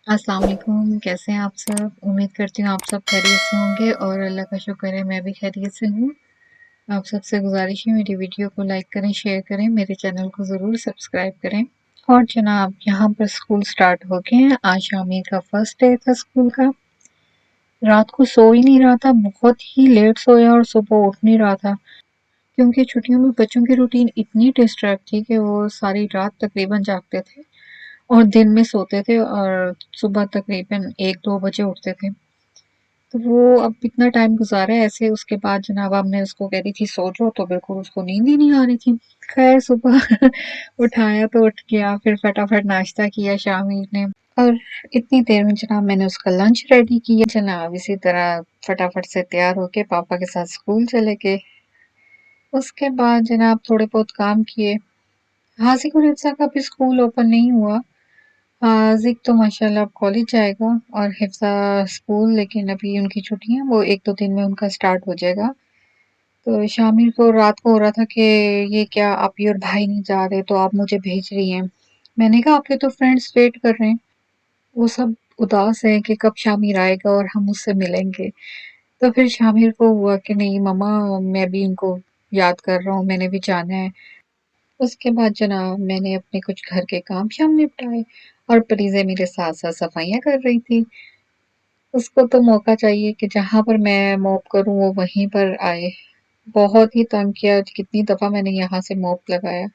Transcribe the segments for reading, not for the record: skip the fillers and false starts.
अस्सलाम वालेकुम, कैसे हैं आप सब? उम्मीद करती हूँ आप सब खैरियत से होंगे और अल्लाह का शुक्र है मैं भी खैरियत से हूँ। आप सबसे गुज़ारिश है मेरी वीडियो को लाइक करें, शेयर करें, मेरे चैनल को ज़रूर सब्सक्राइब करें। और जनाब यहाँ पर स्कूल स्टार्ट हो गए हैं, आज शामी का फर्स्ट डे था स्कूल का। रात को सो ही नहीं रहा था, बहुत ही लेट सोया और सुबह उठ नहीं रहा था। क्योंकि छुट्टियों में बच्चों की रूटीन इतनी डिस्टर्ब थी कि वो सारी रात तकरीबन जागते थे और दिन में सोते थे और सुबह तकरीबन 1-2 बजे उठते थे। तो वो अब इतना टाइम गुज़ारा है ऐसे, उसके बाद जनाब अब मैं उसको कह रही थी सो जाओ तो बिल्कुल उसको नींद ही नहीं आ रही थी। ख़ैर सुबह उठाया तो उठ गया, फिर फटाफट नाश्ता किया शामी ने और इतनी देर में जनाब मैंने उसका लंच रेडी किया। जनाब इसी तरह फटाफट से तैयार होके पापा के साथ स्कूल चले गए। उसके बाद जनाब थोड़े बहुत काम किए। हासिक और हिफ्सा का अभी स्कूल ओपन नहीं हुआ। ज़िक तो माशाल्लाह अब कॉलेज जाएगा और हिफ्सा स्कूल, लेकिन अभी उनकी छुट्टियाँ वो 1-2 दिन में उनका स्टार्ट हो जाएगा। तो शामिल को रात को हो रहा था कि ये क्या आप ही और भाई नहीं जा रहे तो आप मुझे भेज रही हैं। मैंने कहा आपके तो फ्रेंड्स वेट कर रहे हैं। वो सब उदास हैं कि कब शामिर आएगा और हम उससे मिलेंगे। तो फिर शामिर को हुआ कि नहीं मम्मा, मैं भी इनको याद कर रहा हूँ, मैंने भी जाना है। उसके बाद जनाब मैंने अपने कुछ घर के काम शाम निपटाए और परीज़े मेरे साथ-साथ सफाइयाँ कर रही थी। उसको तो मौका चाहिए कि जहाँ पर मैं मॉप करूँ वो वहीं पर आए। बहुत ही तंग किया, कितनी दफ़ा मैंने यहाँ से मॉप लगाया।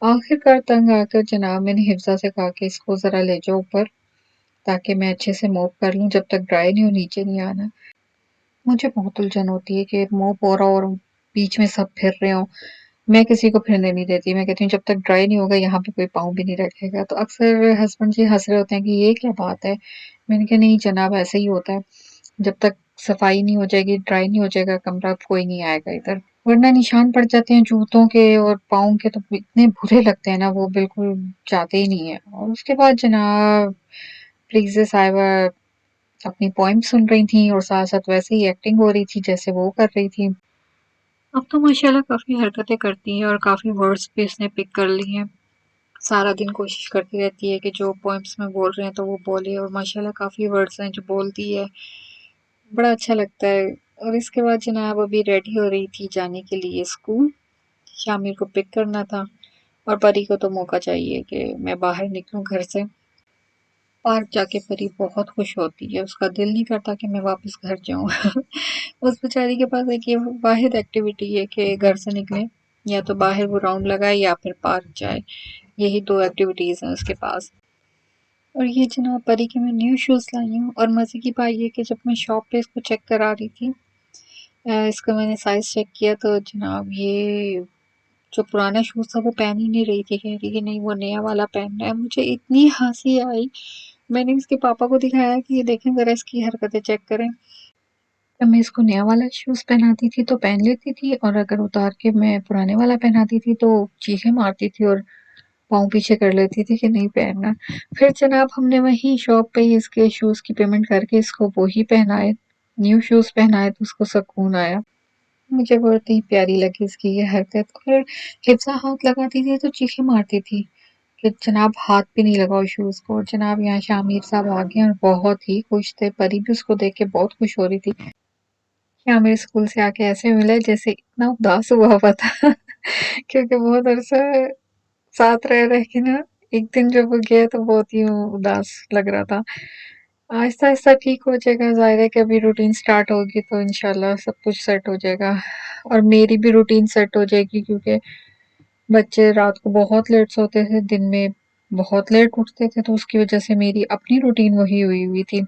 आखिरकार तंग आकर जनाब मैंने हिफ्ज़ा से कहा कि इसको ज़रा ले जाओ ऊपर ताकि मैं अच्छे से मॉप कर लूँ, जब तक ड्राई नहीं हो नीचे नहीं आना। मुझे बहुत उलझन होती है कि मॉप हो रहा हो और बीच में सब फिर रहे हों। मैं किसी को फिरने नहीं देती, मैं कहती हूँ जब तक ड्राई नहीं होगा यहाँ पे कोई पाँव भी नहीं रखेगा। तो अक्सर हस्बैंड जी हँस रहे होते हैं कि ये क्या बात है? मैंने कहा नहीं जनाब ऐसे ही होता है। जब तक सफाई नहीं हो जाएगी, ड्राई नहीं हो जाएगा कमरा, कोई नहीं आएगा इधर। वरना निशान पड़ जाते हैं जूतों के और पाँव के, तो इतने बुरे लगते हैं ना, वो बिल्कुल जाते ही नहीं है। और उसके बाद जनाब प्लीज़ साहिबा अपनी पोएम सुन रही थी और साथ-साथ वैसे ही एक्टिंग हो रही थी जैसे वो कर रही थी। अब तो माशाल्लाह काफ़ी हरकतें करती है और काफ़ी वर्ड्स भी उसने पिक कर ली हैं। सारा दिन कोशिश करती रहती है कि जो पोएम्स में बोल रहे हैं तो वो बोले, और माशाल्लाह काफ़ी वर्ड्स हैं जो बोलती है। बड़ा अच्छा लगता है। और इसके बाद जनाब अभी रेडी हो रही थी जाने के लिए स्कूल। शामिर को पिक करना था और परी को तो मौका चाहिए कि मैं बाहर निकलूँ घर से। पार्क जाके परी बहुत खुश होती है, उसका दिल नहीं करता कि मैं वापस घर जाऊँ। उस बेचारी के पास एक ये वाहिद एक्टिविटी है कि घर से निकले, या तो बाहर वो राउंड लगाए या फिर पार्क जाए। यही 2 एक्टिविटीज़ हैं उसके पास। और ये जनाब परी के मैं न्यू शूज़ लाई हूँ और मज़े की बात ये कि जब मैं शॉप पे इसको चेक करा रही थी, इसका मैंने साइज़ चेक किया तो जनाब ये जो पुराना शूज़ था वो पहन ही नहीं रही थी, कह रही कि नहीं वो नया वाला पहनना है। मुझे इतनी हँसी आई, मैंने इसके पापा को दिखाया कि ये देखें ज़रा इसकी हरकतें चेक करें। जब मैं इसको नया वाला शूज़ पहनाती थी तो पहन लेती थी और अगर उतार के मैं पुराने वाला पहनाती थी तो चीखें मारती थी और पाँव पीछे कर लेती थी कि नहीं पहनना। फिर जनाब हमने वहीं शॉप पे ही इसके शूज़ की पेमेंट करके इसको वो ही पहनाए, न्यू शूज़ पहनाए तो उसको सुकून आया। मुझे बहुत ही प्यारी लगी इसकी ये हरकत। और हिफ्सा हाथ लगाती थी तो चीखें मारती थी कि जनाब हाथ भी नहीं लगाओ शूज़ को। और जनाब यहाँ शामिर साहब आ गए और बहुत ही खुश थे, परी भी उसको देख के बहुत खुश हो रही थी। शामिर स्कूल से आके ऐसे मिला जैसे इतना उदास हुआ हुआ था क्योंकि बहुत अरसा साथ रह के ना, एक दिन जब वो गया तो बहुत ही उदास लग रहा था। आहिस्ता-आहिस्ता ठीक हो जाएगा, ज़ाहिर है कि अभी रूटीन स्टार्ट होगी तो इंशाल्लाह सब कुछ सेट हो जाएगा और मेरी भी रूटीन सेट हो जाएगी, क्योंकि बच्चे रात को बहुत लेट सोते थे, दिन में बहुत लेट उठते थे, तो उसकी वजह से मेरी अपनी रूटीन वही हुई हुई थी।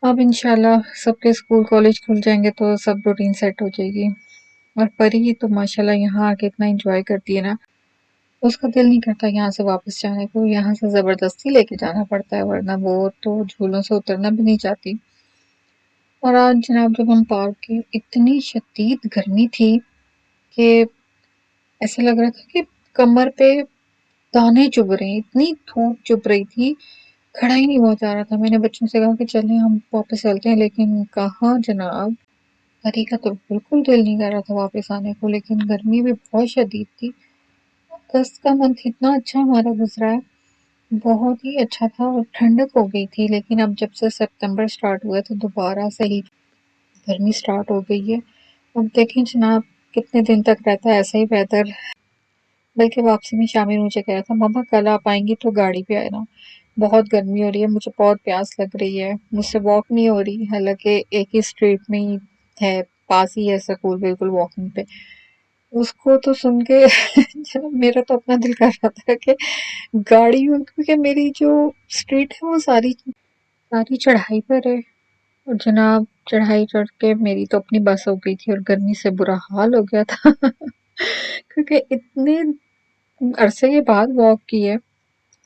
अब इंशाल्लाह सबके स्कूल कॉलेज खुल जाएँगे तो सब रूटीन सेट हो जाएगी। और परी तो माशाल्लाह यहाँ आके इतना एन्जॉय करती है ना, उसका दिल नहीं करता यहाँ से वापस जाने को, यहाँ से ज़बरदस्ती लेके जाना पड़ता है, वरना वो तो झूलों से उतरना भी नहीं चाहती। और आज जनाब जब हम पार्क गए, इतनी शदीद गर्मी थी कि ऐसा लग रहा था कि कमर पे दाने चुभ रहे हैं, इतनी धूप चुभ रही थी, खड़ा ही नहीं हुआ जा रहा था। मैंने बच्चों से कहा कि चलें हम वापस चलते हैं, लेकिन कहाँ जनाब, परी का तो बिल्कुल दिल नहीं कर रहा था वापस आने को, लेकिन गर्मी भी बहुत शदीद थी। अगस्त का मंथ इतना अच्छा हमारा गुजरा है, बहुत ही अच्छा था और ठंडक हो गई थी, लेकिन अब जब से सितंबर स्टार्ट हुआ है तो दोबारा से ही गर्मी स्टार्ट हो गई है। अब देखें जनाब कितने दिन तक रहता है ऐसा ही वेदर। बल्कि वापसी में शामिल मुझे कह रहा था मम्मा कल आप आएंगी तो गाड़ी पे आना, बहुत गर्मी हो रही है, मुझे बहुत प्यास लग रही है, मुझसे वॉक नहीं हो रही, हालांकि एक ही स्ट्रीट में ही है, पास ही है स्कूल, बिल्कुल वॉकिंग पे। उसको तो सुन के जब मेरा तो अपना दिल कर रहा था कि गाड़ी में, क्योंकि मेरी जो स्ट्रीट है वो सारी सारी चढ़ाई पर है। और जनाब चढ़ाई चढ़ के मेरी तो अपनी बस हो गई थी और गर्मी से बुरा हाल हो गया था क्योंकि इतने अरसे के बाद वॉक की है,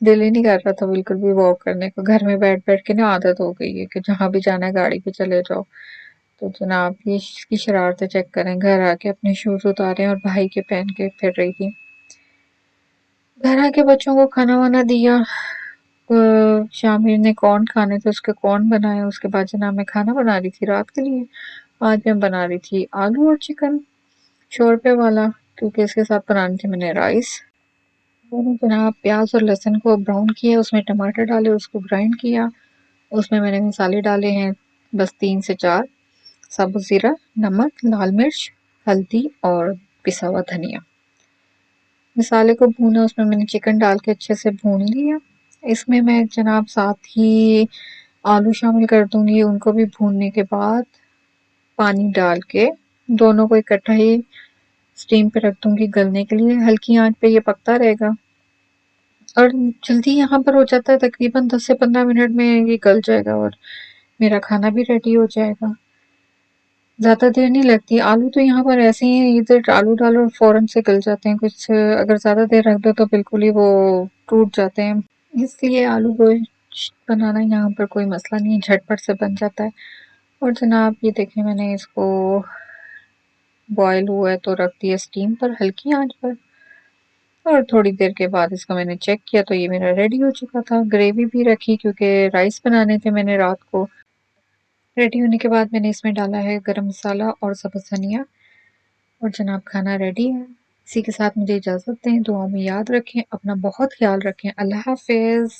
दिल ही नहीं कर रहा था बिल्कुल भी वॉक करने को। घर में बैठ बैठ के ना आदत हो गई है कि जहां भी जाना है गाड़ी पे चले जाओ। तो जनाब ये इसकी शरारतें चेक करें, घर आके अपने शूज उतारे और भाई के पहन के फिर रही थी। घर आके बच्चों को खाना वाना दिया। शामिर ने कॉर्न खाने थे, उसके कॉर्न बनाए। उसके बाद जनाब मैं खाना बना रही थी रात के लिए। आज मैं बना रही थी आलू और चिकन, 100 रुपए वाला, क्योंकि इसके साथ बनानी थी मैंने राइस। मैंने जनाब प्याज और लहसुन को ब्राउन किया, उसमें टमाटर डाले, उसको ग्राइंड किया। उसमें मैंने मसाले डाले हैं बस 3 से 4, साबुत ज़ीरा, नमक, लाल मिर्च, हल्दी और पिसा हुआ धनिया। मसाले को भूना, उसमें मैंने चिकन डाल के अच्छे से भून लिया। इसमें मैं जनाब साथ ही आलू शामिल कर दूंगी, उनको भी भूनने के बाद पानी डाल के दोनों को इकट्ठा ही स्टीम पे रख दूंगी गलने के लिए। हल्की आंच पे ये पकता रहेगा और जल्दी यहाँ पर हो जाता है, तकरीबन 10 से 15 मिनट में ये गल जाएगा और मेरा खाना भी रेडी हो जाएगा। ज़्यादा देर नहीं लगती। आलू तो यहाँ पर ऐसे ही हैं, इधर आलू डालो और फ़ौरन से गल जाते हैं। कुछ अगर ज़्यादा देर रख दो तो बिल्कुल ही वो टूट जाते हैं। इसलिए आलू गोश्त बनाना यहाँ पर कोई मसला नहीं है, झटपट से बन जाता है। और जनाब ये देखिए मैंने इसको बॉयल हुआ है तो रख दिया स्टीम पर हल्की आंच पर। और थोड़ी देर के बाद इसको मैंने चेक किया तो ये मेरा रेडी हो चुका था। ग्रेवी भी रखी क्योंकि राइस बनाने थे मैंने रात को। रेडी होने के बाद मैंने इसमें डाला है गरम मसाला और सब्ज़ धनिया। और जनाब खाना रेडी है। इसी के साथ मुझे इजाज़त दें, दुआ में याद रखें, अपना बहुत ख्याल रखें। अल्लाह हाफ़िज़।